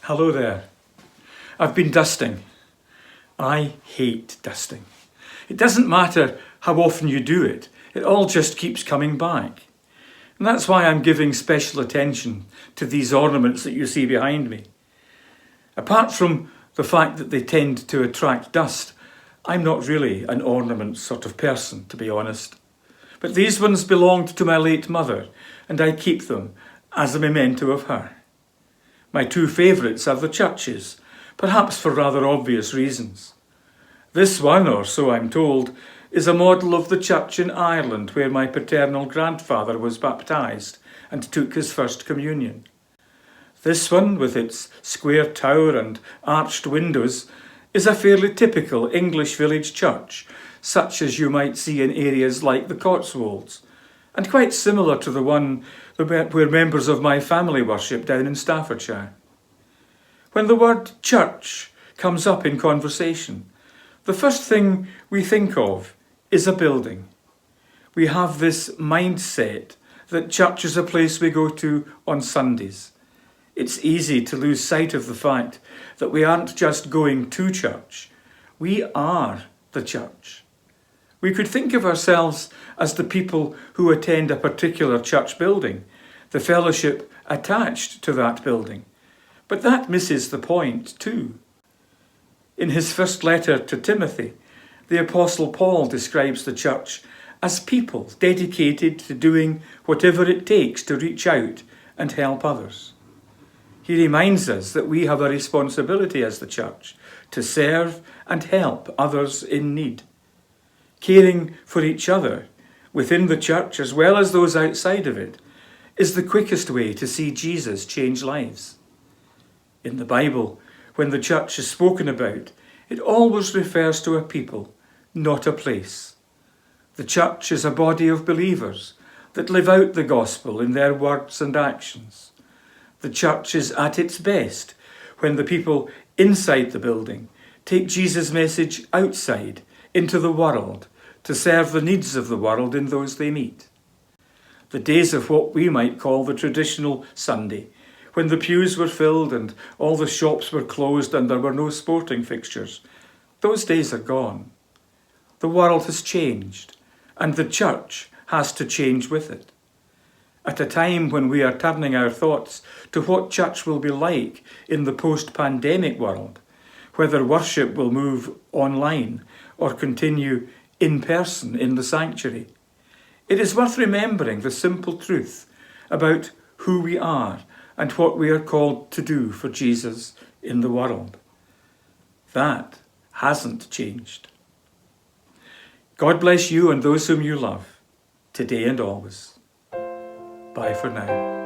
Hello there. I've been dusting. I hate dusting. It doesn't matter how often you do it, it all just keeps coming back. And that's why I'm giving special attention to these ornaments that you see behind me. Apart from the fact that they tend to attract dust, I'm not really an ornament sort of person, to be honest. But these ones belonged to my late mother, and I keep them as a memento of her. My two favourites are the churches, perhaps for rather obvious reasons. This one, or so I'm told, is a model of the church in Ireland where my paternal grandfather was baptised and took his first communion. This one, with its square tower and arched windows, is a fairly typical English village church, such as you might see in areas like the Cotswolds, and quite similar to the one where members of my family worship down in Staffordshire. When the word church comes up in conversation, the first thing we think of is a building. We have this mindset that church is a place we go to on Sundays. It's easy to lose sight of the fact that we aren't just going to church, we are the church. We could think of ourselves as the people who attend a particular church building, the fellowship attached to that building. But that misses the point too. In his first letter to Timothy, the Apostle Paul describes the church as people dedicated to doing whatever it takes to reach out and help others. He reminds us that we have a responsibility as the church to serve and help others in need. Caring for each other within the church as well as those outside of it is the quickest way to see Jesus change lives. In the Bible, when the church is spoken about, it always refers to a people, not a place. The church is a body of believers that live out the gospel in their words and actions. The church is at its best when the people inside the building take Jesus' message outside into the world to serve the needs of the world in those they meet. The days of what we might call the traditional Sunday, when the pews were filled and all the shops were closed and there were no sporting fixtures, those days are gone. The world has changed, and the church has to change with it. At a time when we are turning our thoughts to what church will be like in the post-pandemic world, whether worship will move online or continue in person in the sanctuary, it is worth remembering the simple truth about who we are and what we are called to do for Jesus in the world. That hasn't changed. God bless you and those whom you love, today and always. Bye for now.